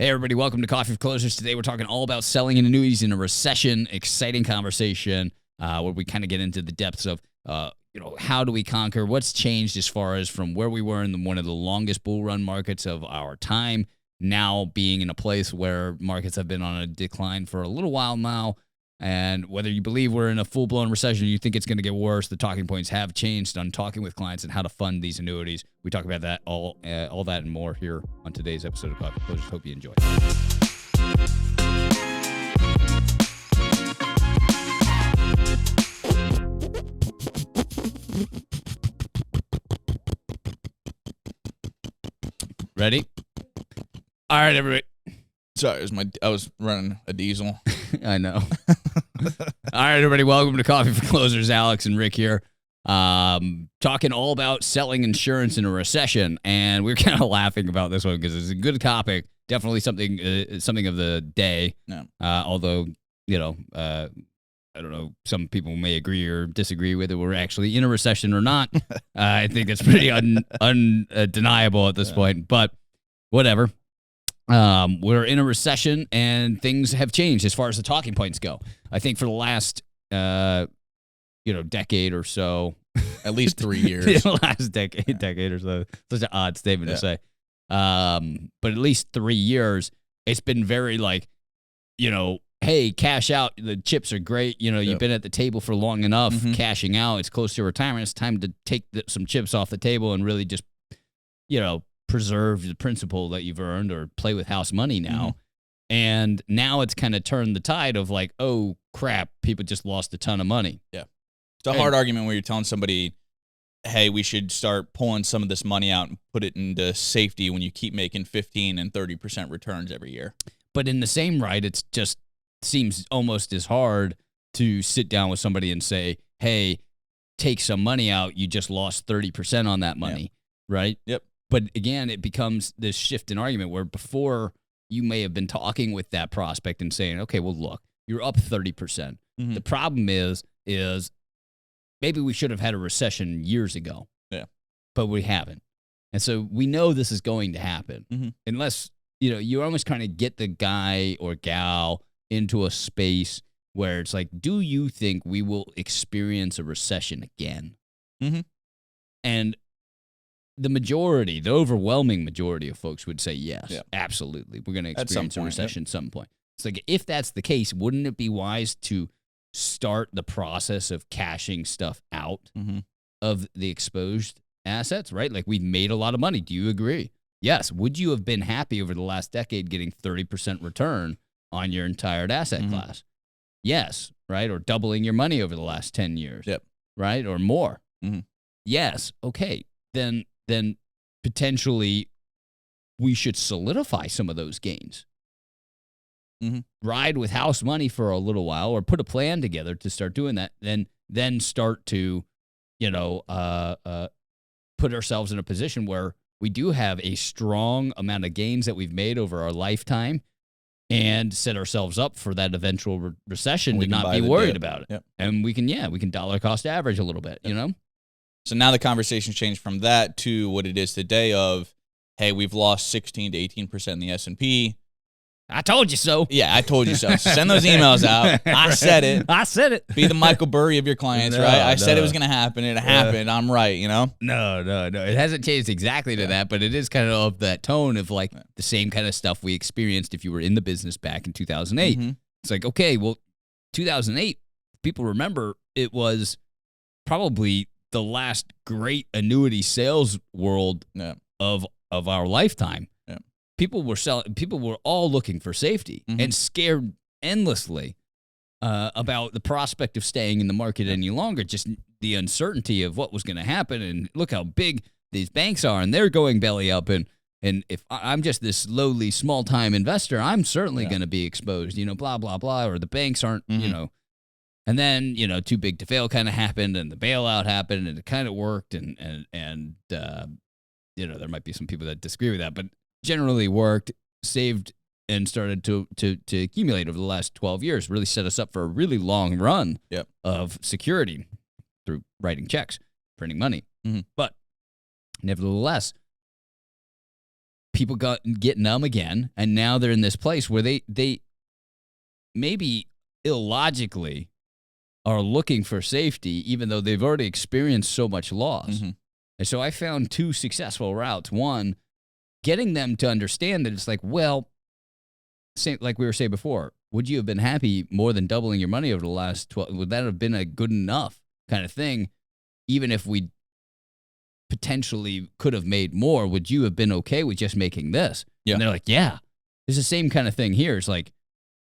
Hey, everybody, welcome to Coffee for Closers. Today, we're talking all about selling annuities in a recession. Exciting conversation where we kind of get into the depths of, how do we conquer? What's changed as far as from where we were in one of the longest bull run markets of our time, now being in a place where markets have been on a decline for a little while now. And whether you believe we're in a full-blown recession or you think it's going to get worse, the talking points have changed on talking with clients and how to fund these annuities. We talk about that, all that and more here on today's episode of Coffee Closers. Hope you enjoy. Ready? All right, everybody. Sorry, I was running a diesel. I know. All right, everybody. Welcome to Coffee for Closers. Alex and Rick here. Talking all about selling insurance in a recession. And we're kind of laughing about this one because it's a good topic. Definitely something of the day. Yeah. Although, I don't know, some people may agree or disagree whether we're actually in a recession or not. I think it's pretty undeniable at this point. But whatever. We're in a recession and things have changed as far as the talking points go. I think for the last, decade or so, At least 3 years. The last decade or so. Such an odd statement to say. But at least 3 years, it's been very like, hey, cash out. The chips are great. You've been at the table for long enough, cashing out. It's close to retirement. It's time to take some chips off the table and really just, preserve the principal that you've earned or play with house money now. And now it's kind of turned the tide of like, oh, crap, people just lost a ton of money. Yeah. It's a hard argument where you're telling somebody, hey, we should start pulling some of this money out and put it into safety when you keep making 15 and 30% returns every year. But in the same right, it's just seems almost as hard to sit down with somebody and say, hey, take some money out. You just lost 30% on that money, right? Yep. But again, it becomes this shift in argument where before you may have been talking with that prospect and saying, okay, well, look, you're up 30%. The problem is maybe we should have had a recession years ago. Yeah. But we haven't. And so we know this is going to happen unless, you almost kind of get the guy or gal into a space where it's like, do you think we will experience a recession again? And the overwhelming majority of folks would say yes, absolutely. We're going to experience a recession at some point. It's like, if that's the case, wouldn't it be wise to start the process of cashing stuff out of the exposed assets, right? Like, we've made a lot of money. Do you agree? Yes. Would you have been happy over the last decade getting 30% return on your entire asset class? Yes, right? Or doubling your money over the last 10 years, right? Or more. Yes. Okay. Then potentially we should solidify some of those gains. Ride with house money for a little while or put a plan together to start doing that. Then start to, put ourselves in a position where we do have a strong amount of gains that we've made over our lifetime and set ourselves up for that eventual recession to not be worried about it. Yep. And we can dollar cost average a little bit, So now the conversation's changed from that to what it is today of, hey, we've lost 16 to 18% in the S&P. I told you so. Yeah, I told you so. Send those emails out. I said it. I said it. Be the Michael Burry of your clients, right? I said it was going to happen. It happened. I'm right, No. It hasn't changed exactly to that, but it is kind of that tone of like the same kind of stuff we experienced if you were in the business back in 2008. It's like, okay, well, 2008, people remember it was probably the last great annuity sales world of our lifetime. People were all looking for safety and scared endlessly about the prospect of staying in the market any longer, just the uncertainty of what was going to happen. And look how big these banks are, and they're going belly up. And if I'm just this lowly, small-time investor, I'm certainly going to be exposed, blah, blah, blah, or the banks aren't, And then, too big to fail kind of happened, and the bailout happened, and it kind of worked. And there might be some people that disagree with that, but generally worked, saved, and started to accumulate over the last 12 years, really set us up for a really long run of security through writing checks, printing money. But nevertheless, people get numb again, and now they're in this place where they maybe illogically are looking for safety, even though they've already experienced so much loss. And so I found two successful routes. One, getting them to understand that it's like, well, like we were saying before, would you have been happy more than doubling your money over the last 12? Would that have been a good enough kind of thing? Even if we potentially could have made more, would you have been okay with just making this? Yeah. And they're like, yeah. It's the same kind of thing here. It's like,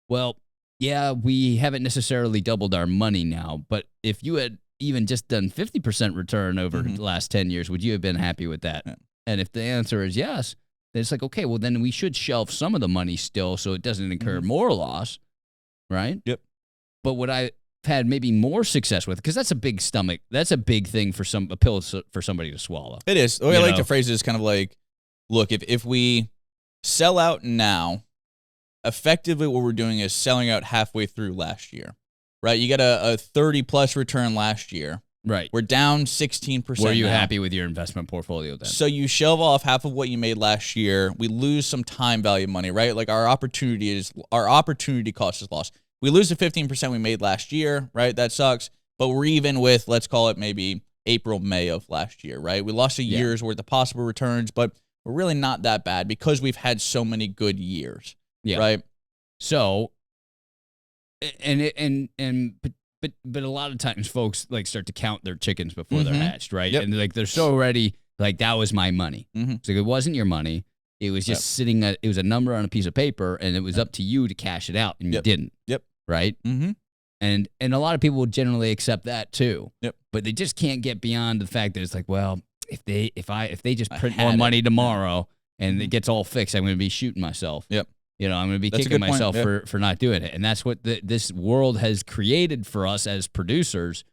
well, yeah, we haven't necessarily doubled our money now, but if you had even just done 50% return over the last 10 years, would you have been happy with that? Yeah. And if the answer is yes, then it's like, okay, well, then we should shelve some of the money still so it doesn't incur more loss, right? Yep. But what I've had maybe more success with, because that's a big stomach, that's a big thing for a pill for somebody to swallow. It is. The way I like to phrase it is kind of like, look, if we sell out now, effectively what we're doing is selling out halfway through last year, right? You got a 30-plus return last year. Right. We're down 16%. Were you now. happy with your investment portfolio then? So you shelve off half of what you made last year. We lose some time value money, right? Like our opportunity cost is lost. We lose the 15% we made last year, right? That sucks. But we're even with, let's call it maybe April, May of last year, right? We lost a year's worth of possible returns, but we're really not that bad because we've had so many good years, right? So, But a lot of times folks like start to count their chickens before they're hatched, right? Yep. And like they're so ready, like that was my money. So it wasn't your money. It was just sitting it was a number on a piece of paper, and it was up to you to cash it out, and you didn't. Right? And a lot of people will generally accept that too. But they just can't get beyond the fact that it's like, well, if they just print more money tomorrow and it gets all fixed, I'm going to be shooting myself. You know, I'm going to be kicking myself for not doing it. And that's what this world has created for us as producers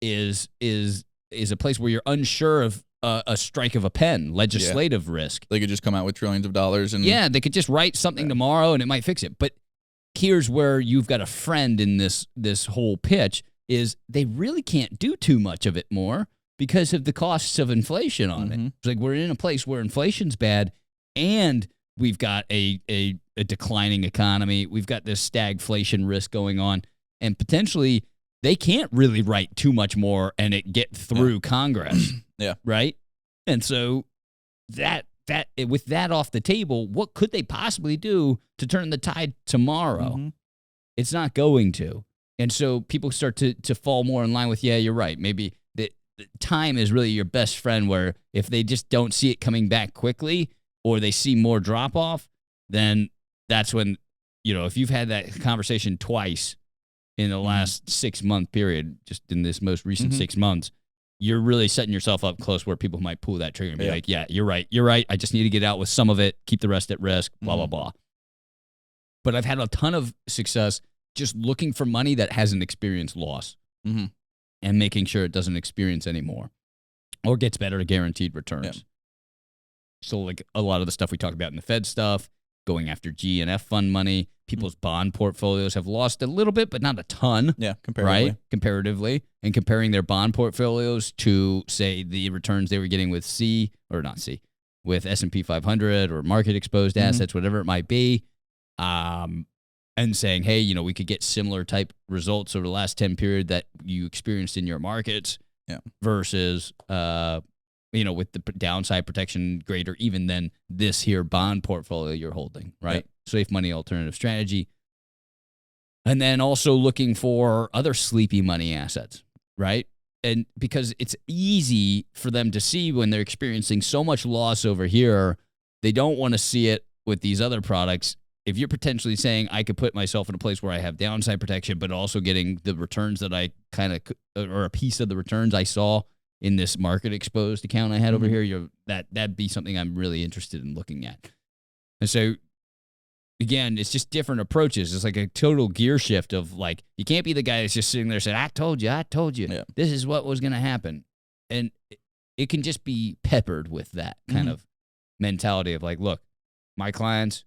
is a place where you're unsure of a strike of a pen, legislative risk. They could just come out with trillions of dollars. And they could just write something tomorrow and it might fix it. But here's where you've got a friend in this whole pitch is they really can't do too much of it more because of the costs of inflation on it. It's like we're in a place where inflation's bad and we've got a declining economy. We've got this stagflation risk going on, and potentially they can't really write too much more and it get through Congress. Right. And so that with that off the table, what could they possibly do to turn the tide tomorrow? It's not going to. And so people start to fall more in line with, you're right. Maybe the time is really your best friend, where if they just don't see it coming back quickly or they see more drop off, then that's when, if you've had that conversation twice in the last 6-month period, just in this most recent 6 months, you're really setting yourself up close where people might pull that trigger and be like, you're right. I just need to get out with some of it, keep the rest at risk, blah, blah, blah. But I've had a ton of success just looking for money that hasn't experienced loss and making sure it doesn't experience any more or gets better guaranteed returns. So like a lot of the stuff we talked about in the Fed stuff, going after G and F fund money, people's bond portfolios have lost a little bit, but not a ton. Comparatively. Right? Comparatively. And comparing their bond portfolios to, say, the returns they were getting with with S&P 500 or market exposed assets, whatever it might be, and saying, hey, we could get similar type results over the last 10 period that you experienced in your markets versus, with the downside protection greater even than this here bond portfolio you're holding, right? Safe money alternative strategy. And then also looking for other sleepy money assets, right? And because it's easy for them to see when they're experiencing so much loss over here, they don't want to see it with these other products. If you're potentially saying I could put myself in a place where I have downside protection, but also getting the returns that I or a piece of the returns I saw in this market exposed account I had over here, that'd be something I'm really interested in looking at. And so, again, it's just different approaches. It's like a total gear shift of like, you can't be the guy that's just sitting there saying, I told you, this is what was going to happen. And it can just be peppered with that kind of mentality of like, look, my clients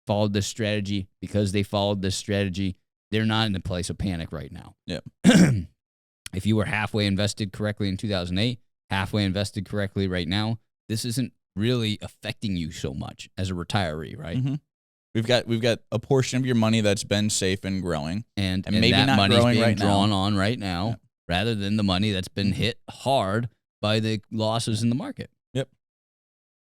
followed this strategy because they followed this strategy. They're not in a place of panic right now. If you were halfway invested correctly in 2008, halfway invested correctly right now, this isn't really affecting you so much as a retiree, right? Mm-hmm. We've got a portion of your money that's been safe and growing, And maybe that not money's growing being right drawn now. on right now, rather than the money that's been hit hard by the losses in the market. Yep.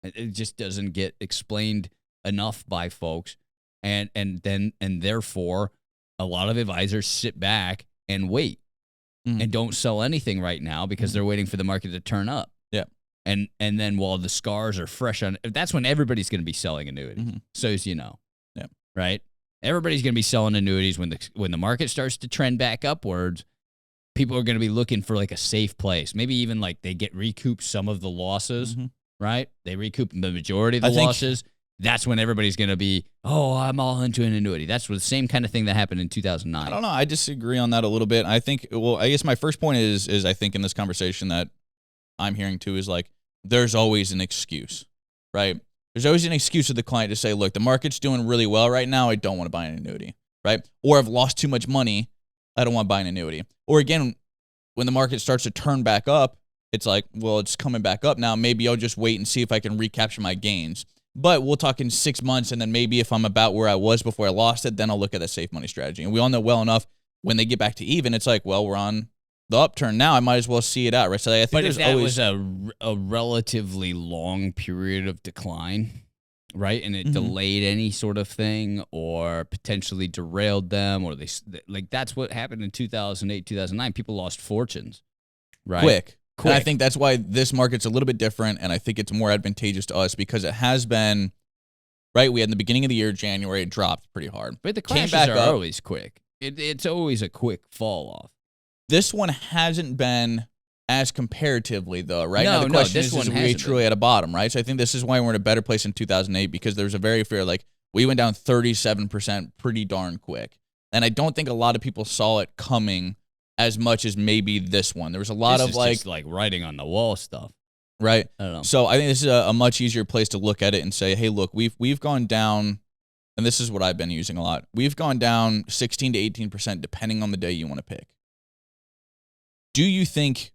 It just doesn't get explained enough by folks, and therefore a lot of advisors sit back and wait and don't sell anything right now because they're waiting for the market to turn up. Yeah. And then while the scars are fresh on, that's when everybody's going to be selling annuities. So as you know. Yeah. Right? Everybody's going to be selling annuities when the market starts to trend back upwards. People are going to be looking for like a safe place. Maybe even like they recoup some of the losses, right? They recoup the majority of the losses. That's when everybody's going to be, oh, I'm all into an annuity. That's the same kind of thing that happened in 2009. I don't know. I disagree on that a little bit. I think, well, I guess my first point is I think in this conversation that I'm hearing too is like, there's always an excuse, right? There's always an excuse to the client to say, look, the market's doing really well right now. I don't want to buy an annuity, right? Or I've lost too much money. I don't want to buy an annuity. Or again, when the market starts to turn back up, it's like, well, it's coming back up now. Maybe I'll just wait and see if I can recapture my gains. But we'll talk in 6 months, and then maybe if I'm about where I was before I lost it, then I'll look at that safe money strategy. And we all know well enough when they get back to even, it's like, well, we're on the upturn now. I might as well see it out, right? So I think but there's if that always was a relatively long period of decline, right, and it delayed any sort of thing or potentially derailed them, or that's what happened in 2008, 2009. People lost fortunes, right? quick. And I think that's why this market's a little bit different, and I think it's more advantageous to us because it has been, right? We had in the beginning of the year, January, it dropped pretty hard. But the crashes are always quick. It's always a quick fall off. This one hasn't been as comparatively, though, right? No, now, the question this one is we hasn't truly at a bottom, right? So I think this is why we're in a better place in 2008 because there's a very fair, like, we went down 37% pretty darn quick. And I don't think a lot of people saw it coming as much as maybe this one. There was a lot of just like writing on the wall stuff. Right. I don't know. So I think this is a much easier place to look at it and say, hey, look, we've gone down, and this is what I've been using a lot. We've gone down 16 to 18% depending on the day you want to pick. Do you think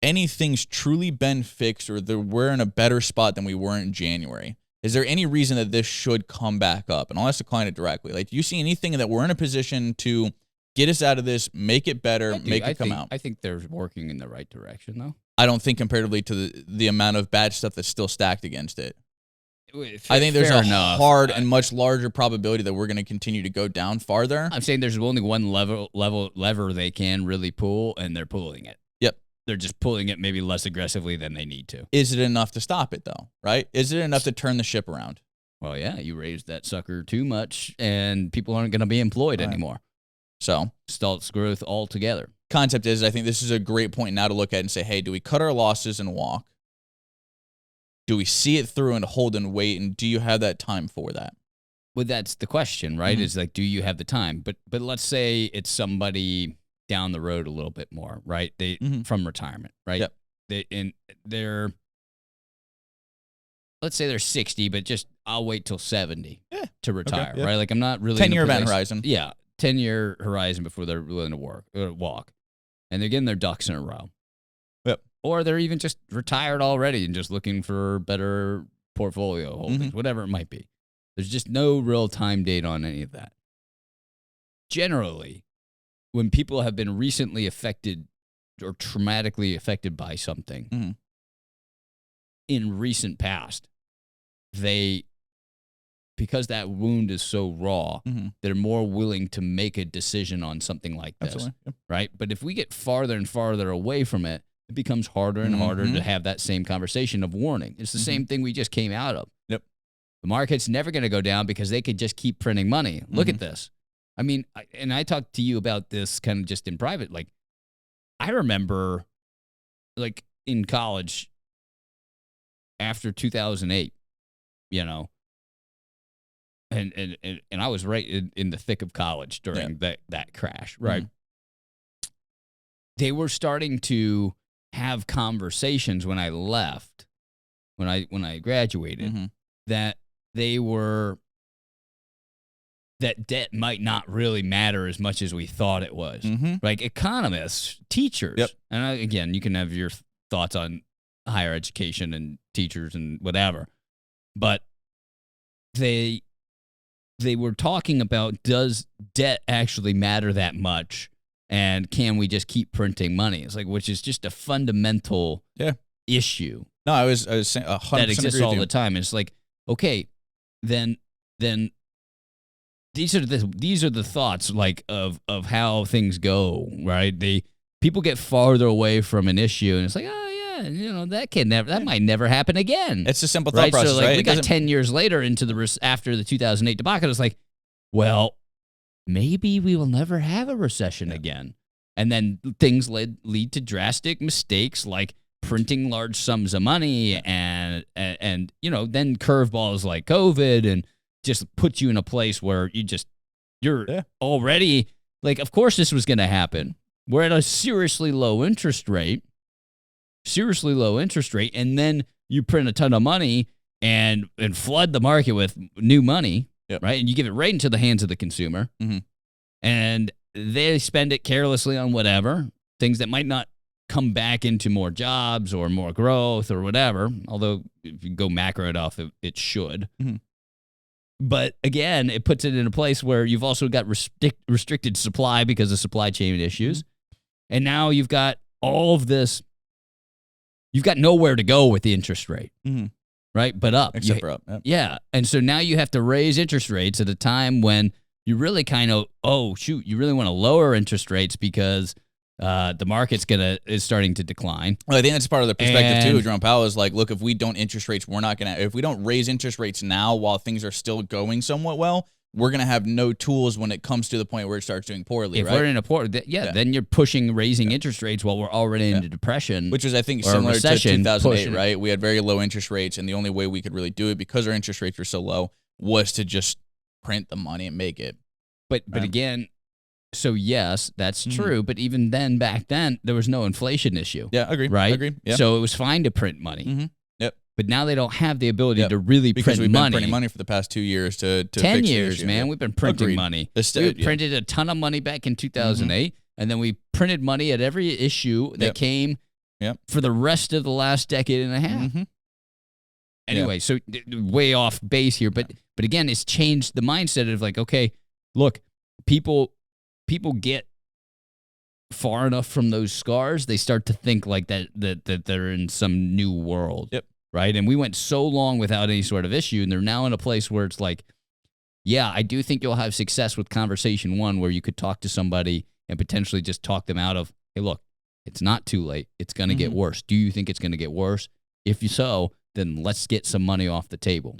anything's truly been fixed or that we're in a better spot than we were in January? Is there any reason that this should come back up? And I'll ask the client directly. Like, do you see anything that we're in a position to get us out of this, make it better, make it come out? I think they're working in the right direction, though. I don't think comparatively to the amount of bad stuff that's still stacked against it. I think there's a hard and much larger probability that we're going to continue to go down farther. I'm saying there's only one lever they can really pull, and they're pulling it. Yep. They're just pulling it maybe less aggressively than they need to. Is it enough to stop it, though, right? Is it enough to turn the ship around? Well, yeah, you raised that sucker too much, and people aren't going to be employed anymore. So stalls growth altogether. Concept is, I think this is a great point now to look at and say, hey, do we cut our losses and walk? Do we see it through and hold and wait? And do you have that time for that? Well, that's the question, right? Is like, do you have the time? But let's say it's somebody down the road a little bit more, right? They from retirement, right? Yep. They're let's say they're 60, but just I'll wait till 70 to retire, right? Like I'm not really 10-year event horizon. Yeah, 10-year horizon before they're willing to walk, and they're getting their ducks in a row. Yep. Or they're even just retired already and just looking for better portfolio holdings, whatever it might be. There's just no real time date on any of that. Generally, when people have been recently affected or traumatically affected by something in recent past, because that wound is so raw, they're more willing to make a decision on something like this, right? But if we get farther and farther away from it, it becomes harder and harder to have that same conversation of warning. It's the same thing we just came out of. Yep. The market's never going to go down because they could just keep printing money. Look at this. I mean, I talked to you about this kind of just in private. Like, I remember, like, in college after 2008, you know, and I was right in the thick of college during that crash, right? They were starting to have conversations when I left, when I graduated, that that debt might not really matter as much as we thought it was. Like economists, teachers, and again, you can have your thoughts on higher education and teachers and whatever. But they were talking about, does debt actually matter that much? And can we just keep printing money? It's like, which is just a fundamental issue. No, I was saying 100% that exists all the time. It's like, okay, then these are the thoughts like of how things go, right? People get farther away from an issue, and it's like, oh yeah, that might never happen again. It's a simple thought process, so like, right? We got 10 years later after the 2008 debacle. It's like, well, maybe we will never have a recession again, and then things lead to drastic mistakes like printing large sums of money and then curveballs like COVID and just put you in a place where you're already like, of course this was going to happen. We're at a seriously low interest rate, and then you print a ton of money and flood the market with new money, right? And you give it right into the hands of the consumer, and they spend it carelessly on whatever, things that might not come back into more jobs or more growth or whatever, although if you go macro it off, it should. But again, it puts it in a place where you've also got restricted supply because of supply chain issues. And now you've got all of this. You've got nowhere to go with the interest rate, right? But up. Except for up. Yeah. And so now you have to raise interest rates at a time when you really kind of, you really want to lower interest rates because the market's is starting to decline. Well, I think that's part of the perspective too. Jerome Powell is like, look, if we don't if we don't raise interest rates now while things are still going somewhat well, we're going to have no tools when it comes to the point where it starts doing poorly. If we're in a then you're raising interest rates while we're already in a depression, which is, I think, similar to 2008, right? We had very low interest rates, and the only way we could really do it because our interest rates were so low was to just print the money and make it. But again. So yes, that's true. But even then, back then, there was no inflation issue. Yeah, agree. Right? Agree. Yeah. So it was fine to print money. Yep. But now they don't have the ability to really because print we've money. been printing money for the past 2 years to 10 fix years, the issue. man. We've been printing money. We printed a ton of money back in 2008, and then we printed money at every issue that came for the rest of the last decade and a half. Anyway, so way off base here, but again, it's changed the mindset of like, okay, look, people get far enough from those scars, they start to think like that they're in some new world. Right? And we went so long without any sort of issue, and they're now in a place where it's like, yeah, I do think you'll have success with conversation one where you could talk to somebody and potentially just talk them out of, hey, look, it's not too late. It's going to get worse. Do you think it's going to get worse? If so, then let's get some money off the table.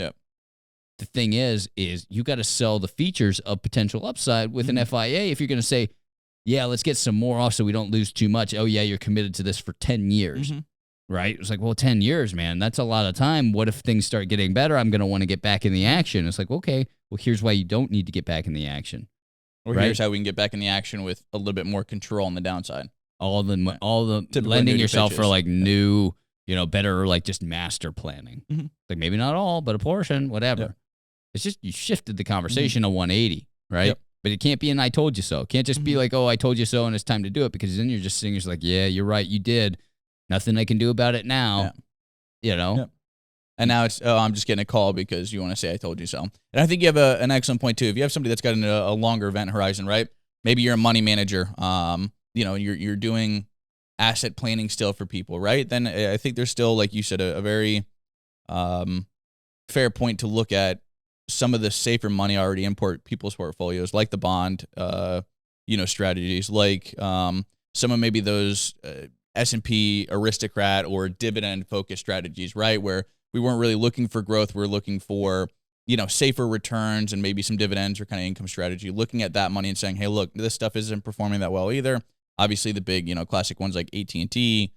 The thing is you got to sell the features of potential upside with an FIA if you're going to say, yeah, let's get some more off so we don't lose too much. Oh, yeah, you're committed to this for 10 years, right? It's like, well, 10 years, man, that's a lot of time. What if things start getting better? I'm going to want to get back in the action. It's like, okay, well, here's why you don't need to get back in the action. Or here's how we can get back in the action with a little bit more control on the downside. All the lending yourself for like new, better like just master planning. Like maybe not all, but a portion, whatever. It's just you shifted the conversation to 180, right? But it can't be an I told you so. It can't just be like, oh, I told you so and it's time to do it, because then you're just sitting there like, yeah, you're right, you did. Nothing I can do about it now. And now it's, I'm just getting a call because you want to say I told you so. And I think you have an excellent point too. If you have somebody that's got a longer event horizon, right? Maybe you're a money manager, you're doing asset planning still for people, right? Then I think there's still, like you said, a very fair point to look at some of the safer money already in people's portfolios, like the bond, strategies, like some of maybe those S&P aristocrat or dividend focused strategies, right? Where we weren't really looking for growth. We're looking for, safer returns and maybe some dividends or kind of income strategy, looking at that money and saying, hey, look, this stuff isn't performing that well either. Obviously the big, classic ones like AT&T,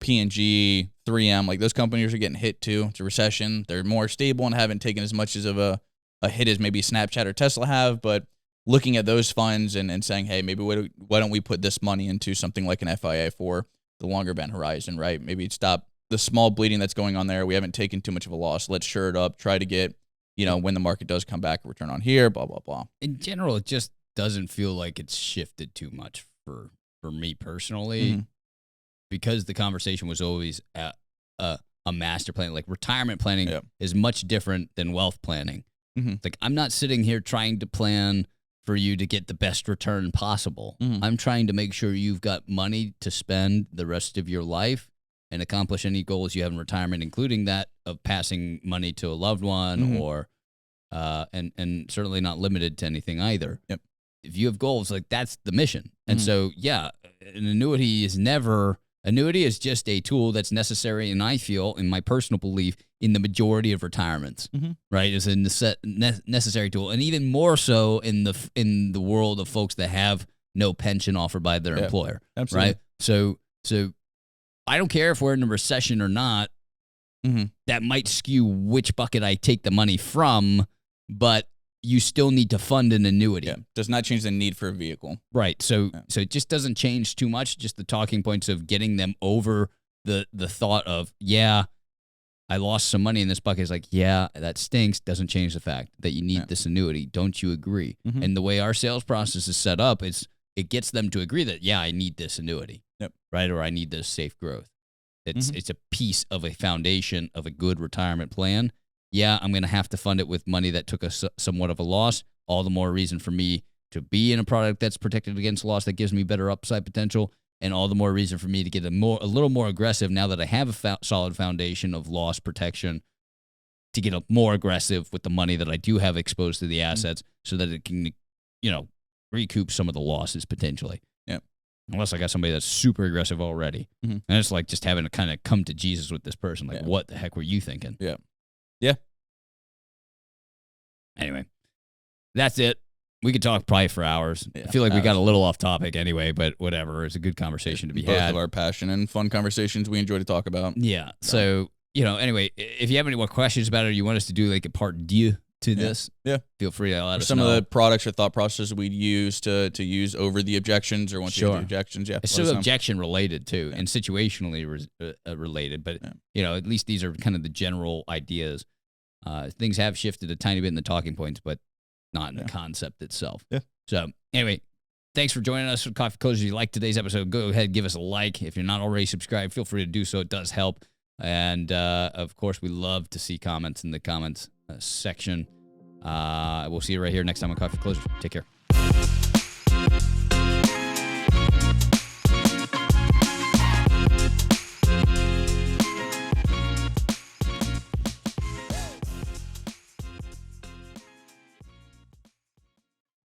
P&G, 3M, like those companies are getting hit too. It's a recession. They're more stable and haven't taken as much of a hit as maybe Snapchat or Tesla have, but looking at those funds and saying, hey, maybe why don't we put this money into something like an FIA for the longer event horizon, right? Maybe stop the small bleeding that's going on there. We haven't taken too much of a loss. Let's shore it up, try to get, when the market does come back, a return on here, blah, blah, blah. In general, it just doesn't feel like it's shifted too much for me personally. because the conversation was always a master plan. Like retirement planning Yep. is much different than wealth planning. Mm-hmm. It's like I'm not sitting here trying to plan for you to get the best return possible. Mm-hmm. I'm trying to make sure you've got money to spend the rest of your life and accomplish any goals you have in retirement, including that of passing money to a loved one Mm-hmm. or and certainly not limited to anything either. Yep. If you have goals, like that's the mission. And Mhm. so, yeah, an annuity is just a tool that's necessary, and I feel, in my personal belief, in the majority of retirements, Mhm. right, is a necessary tool, and even more so in the world of folks that have no pension offered by their Yeah, employer, absolutely. right? So I don't care if we're in a recession or not. Mm-hmm. That might skew which bucket I take the money from, but you still need to fund an annuity. Yeah, does not change the need for a vehicle. Right. So Yeah. so it just doesn't change too much, just the talking points of getting them over the thought of, yeah, I lost some money in this bucket. Is like, yeah, that stinks. Doesn't change the fact that you need this annuity. Don't you agree? Mhm. And the way our sales process is set up, it gets them to agree that, yeah, I need this annuity. Yep. Right? Or I need this safe growth. It's a piece of a foundation of a good retirement plan. Yeah, I'm going to have to fund it with money that took us somewhat of a loss. All the more reason for me to be in a product that's protected against loss, that gives me better upside potential, and all the more reason for me to get a little more aggressive now that I have a solid foundation of loss protection, to get more aggressive with the money that I do have exposed to the assets, so that it can, recoup some of the losses potentially. Yep. Unless I got somebody that's super aggressive already, Mhm. and it's like just having to kind of come to Jesus with this person, like, Yeah. what the heck were you thinking? Yeah. Yeah. Anyway, that's it. We could talk probably for hours. Yeah, I feel like we got a hours. little off topic anyway, but whatever. It's a good conversation to be Both had. of our passion and fun conversations we enjoy to talk about. Yeah. So, anyway, if you have any more questions about it, or you want us to do like a part D to this, Yeah. feel free to let us Some know. of the products or thought processes we'd use to use over the objections, or once you Sure. get the objections. Yeah. It's let us still know. objection related too, and situationally related, but at least these are kind of the general ideas. Things have shifted a tiny bit in the talking points, but not in the concept itself. Yeah. So anyway, thanks for joining us for Coffee Closers. If you like today's episode, go ahead and give us a like. If you're not already subscribed, feel free to do so. It does help. And of course, we love to see comments in the comments section. We'll see you right here next time on Coffee Closers. Take care.